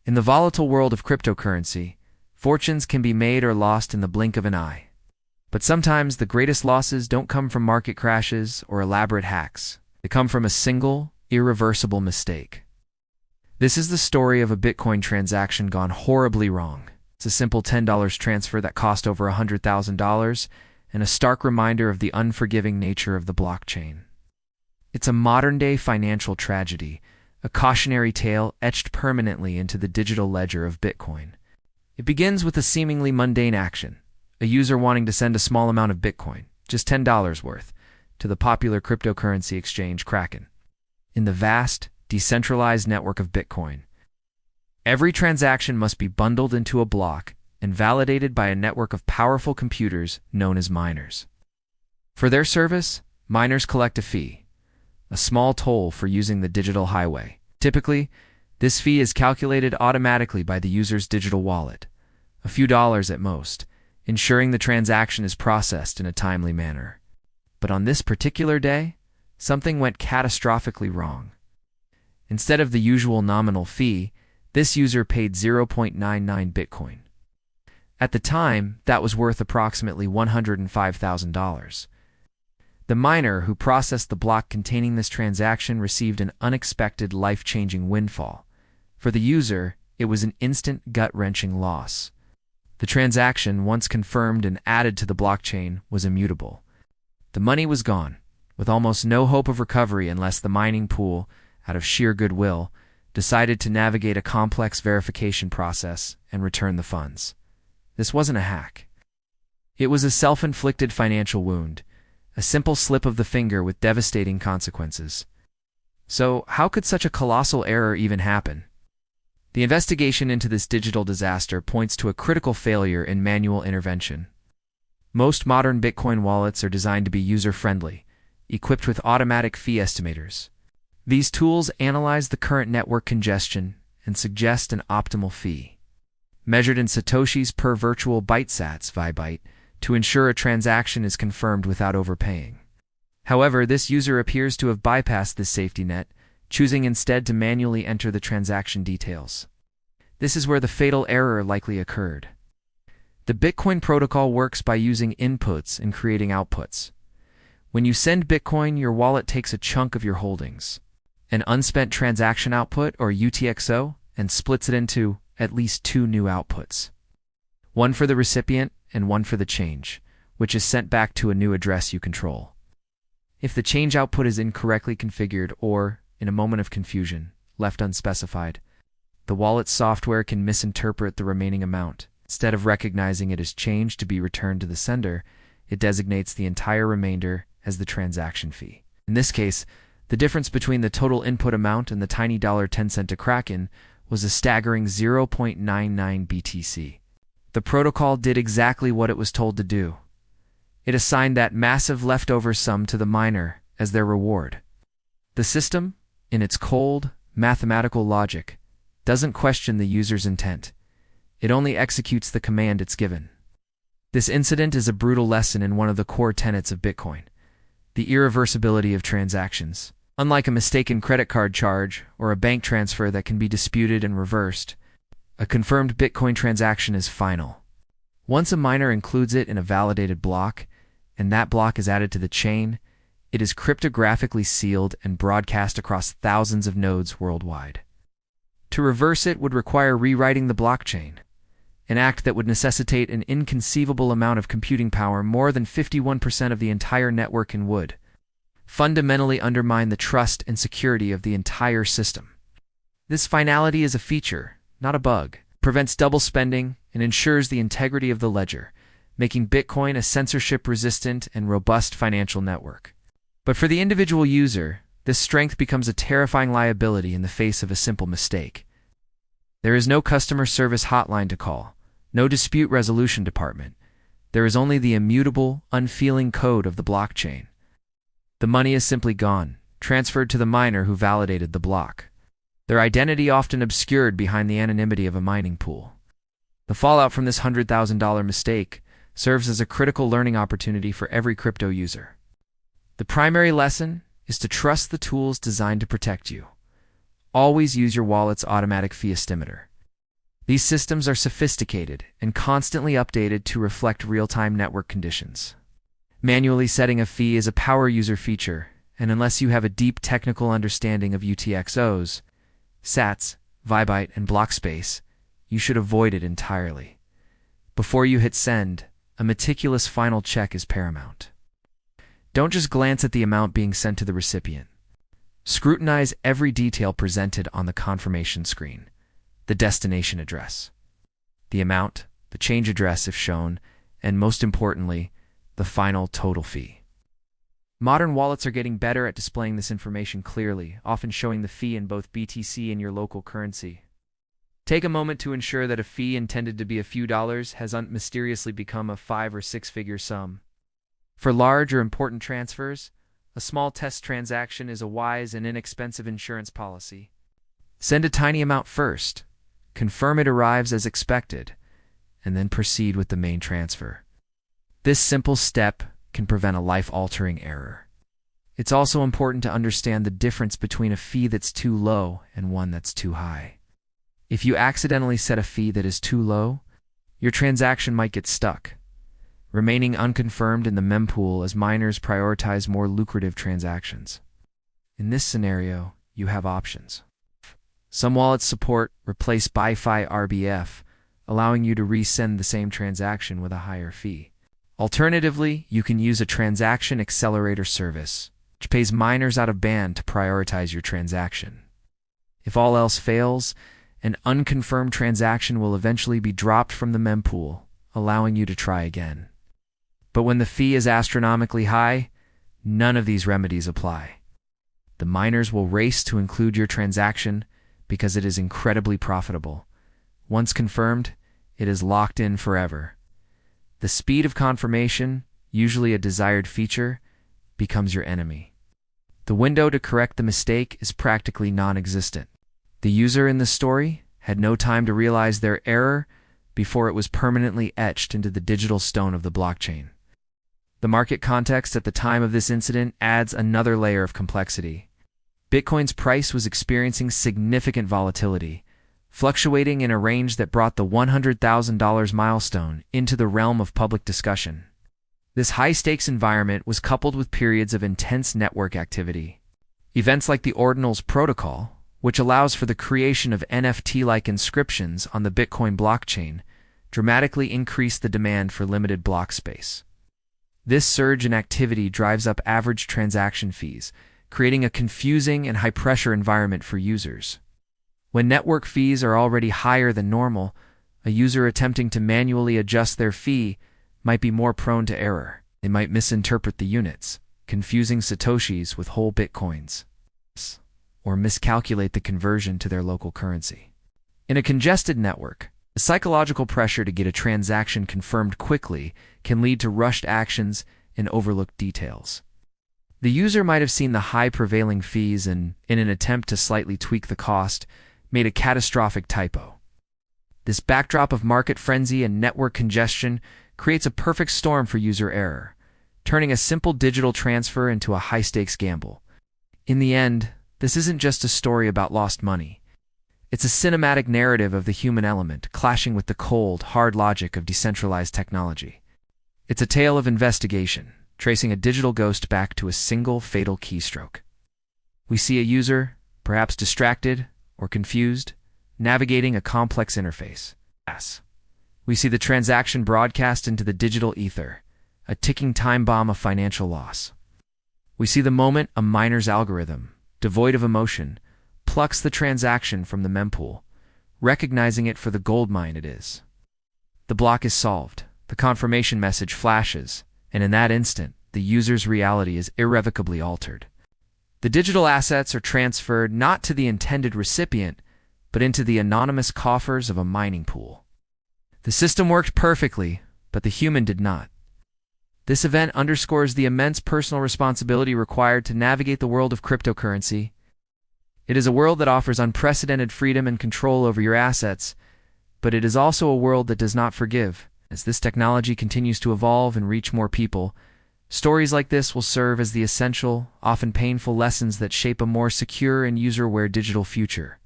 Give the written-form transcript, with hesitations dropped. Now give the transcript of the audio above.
In the volatile world of cryptocurrency, fortunes can be made or lost in the blink of an eye. But sometimes the greatest losses don't come from market crashes or elaborate hacks. They come from a single, irreversible mistake. This is the story of a Bitcoin transaction gone horribly wrong. It's a simple $10 transfer that cost over $100,000, and a stark reminder of the unforgiving nature of the blockchain. It's a modern-day financial tragedy, a cautionary tale etched permanently into the digital ledger of Bitcoin. It begins with a seemingly mundane action, a user wanting to send a small amount of Bitcoin, just $10 worth, to the popular cryptocurrency exchange Kraken. In the vast, decentralized network of Bitcoin, every transaction must be bundled into a block and validated by a network of powerful computers known as miners. For their service, miners collect a fee, a small toll for using the digital highway. Typically, this fee is calculated automatically by the user's digital wallet, a few dollars at most, ensuring the transaction is processed in a timely manner. But on this particular day, something went catastrophically wrong. Instead of the usual nominal fee, this user paid 0.99 Bitcoin. At the time, that was worth approximately $105,000. The miner who processed the block containing this transaction received an unexpected, life-changing windfall. For the user, it was an instant, gut-wrenching loss. The transaction, once confirmed and added to the blockchain, was immutable. The money was gone, with almost no hope of recovery unless the mining pool, out of sheer goodwill, decided to navigate a complex verification process and return the funds. This wasn't a hack. It was a self-inflicted financial wound, a simple slip of the finger with devastating consequences. So, how could such a colossal error even happen? The investigation into this digital disaster points to a critical failure in manual intervention. Most modern Bitcoin wallets are designed to be user-friendly, equipped with automatic fee estimators. These tools analyze the current network congestion and suggest an optimal fee, measured in satoshis per virtual bytesats (VByte), to ensure a transaction is confirmed without overpaying. However, this user appears to have bypassed this safety net, choosing instead to manually enter the transaction details. This is where the fatal error likely occurred. The Bitcoin protocol works by using inputs and creating outputs. When you send Bitcoin, your wallet takes a chunk of your holdings, an unspent transaction output or UTXO, and splits it into at least two new outputs. One for the recipient and one for the change, which is sent back to a new address you control. If the change output is incorrectly configured or, in a moment of confusion, left unspecified, the wallet's software can misinterpret the remaining amount. Instead of recognizing it as change to be returned to the sender, it designates the entire remainder as the transaction fee. In this case, the difference between the total input amount and the tiny $0.10 to Kraken was a staggering 0.99 BTC. The protocol did exactly what it was told to do. It assigned that massive leftover sum to the miner as their reward. The system, in its cold, mathematical logic, doesn't question the user's intent. It only executes the command it's given. This incident is a brutal lesson in one of the core tenets of Bitcoin, the irreversibility of transactions. Unlike a mistaken credit card charge or a bank transfer that can be disputed and reversed, a confirmed Bitcoin transaction is final. Once a miner includes it in a validated block, and that block is added to the chain, it is cryptographically sealed and broadcast across thousands of nodes worldwide. To reverse it would require rewriting the blockchain, an act that would necessitate an inconceivable amount of computing power, more than 51% of the entire network, and would fundamentally undermine the trust and security of the entire system. This finality is a feature, not a bug, prevents double spending, and ensures the integrity of the ledger, making Bitcoin a censorship-resistant and robust financial network. But for the individual user, this strength becomes a terrifying liability in the face of a simple mistake. There is no customer service hotline to call, no dispute resolution department. There is only the immutable, unfeeling code of the blockchain. The money is simply gone, transferred to the miner who validated the block, their identity often obscured behind the anonymity of a mining pool. The fallout from this $100,000 mistake serves as a critical learning opportunity for every crypto user. The primary lesson is to trust the tools designed to protect you. Always use your wallet's automatic fee estimator. These systems are sophisticated and constantly updated to reflect real-time network conditions. Manually setting a fee is a power user feature, and unless you have a deep technical understanding of UTXOs, SATs, Vbyte, and block space, you should avoid it entirely. Before you hit send, a meticulous final check is paramount. Don't just glance at the amount being sent to the recipient. Scrutinize every detail presented on the confirmation screen: the destination address, the amount, the change address if shown, and most importantly, the final total fee. Modern wallets are getting better at displaying this information clearly, often showing the fee in both BTC and your local currency. Take a moment to ensure that a fee intended to be a few dollars has mysteriously become a 5- or 6-figure sum. For large or important transfers, a small test transaction is a wise and inexpensive insurance policy. Send a tiny amount first, confirm it arrives as expected, and then proceed with the main transfer. This simple step can prevent a life-altering error. It's also important to understand the difference between a fee that's too low and one that's too high. If you accidentally set a fee that is too low, your transaction might get stuck, remaining unconfirmed in the mempool as miners prioritize more lucrative transactions. In this scenario, you have options. Some wallets support replace BiFi RBF, allowing you to resend the same transaction with a higher fee. Alternatively, you can use a transaction accelerator service, which pays miners out of band to prioritize your transaction. If all else fails, an unconfirmed transaction will eventually be dropped from the mempool, allowing you to try again. But when the fee is astronomically high, none of these remedies apply. The miners will race to include your transaction because it is incredibly profitable. Once confirmed, it is locked in forever. The speed of confirmation, usually a desired feature, becomes your enemy. The window to correct the mistake is practically non-existent. The user in the story had no time to realize their error before it was permanently etched into the digital stone of the blockchain. The market context at the time of this incident adds another layer of complexity. Bitcoin's price was experiencing significant volatility, fluctuating in a range that brought the $100,000 milestone into the realm of public discussion. This high-stakes environment was coupled with periods of intense network activity. Events like the Ordinals protocol, which allows for the creation of NFT-like inscriptions on the Bitcoin blockchain, dramatically increased the demand for limited block space. This surge in activity drives up average transaction fees, creating a confusing and high-pressure environment for users. When network fees are already higher than normal, a user attempting to manually adjust their fee might be more prone to error. They might misinterpret the units, confusing satoshis with whole bitcoins, or miscalculate the conversion to their local currency. In a congested network, the psychological pressure to get a transaction confirmed quickly can lead to rushed actions and overlooked details. The user might have seen the high prevailing fees and, in an attempt to slightly tweak the cost, made a catastrophic typo. This backdrop of market frenzy and network congestion creates a perfect storm for user error, turning a simple digital transfer into a high-stakes gamble. In the end, this isn't just a story about lost money. It's a cinematic narrative of the human element clashing with the cold, hard logic of decentralized technology. It's a tale of investigation, tracing a digital ghost back to a single fatal keystroke. We see a user, perhaps distracted or confused, navigating a complex interface. We see the transaction broadcast into the digital ether, a ticking time bomb of financial loss. We see the moment a miner's algorithm, devoid of emotion, plucks the transaction from the mempool, recognizing it for the goldmine it is. The block is solved, the confirmation message flashes, and in that instant, the user's reality is irrevocably altered. The digital assets are transferred not to the intended recipient, but into the anonymous coffers of a mining pool. The system worked perfectly, but the human did not. This event underscores the immense personal responsibility required to navigate the world of cryptocurrency. It is a world that offers unprecedented freedom and control over your assets, but it is also a world that does not forgive. As this technology continues to evolve and reach more people, stories like this will serve as the essential, often painful lessons that shape a more secure and user-aware digital future.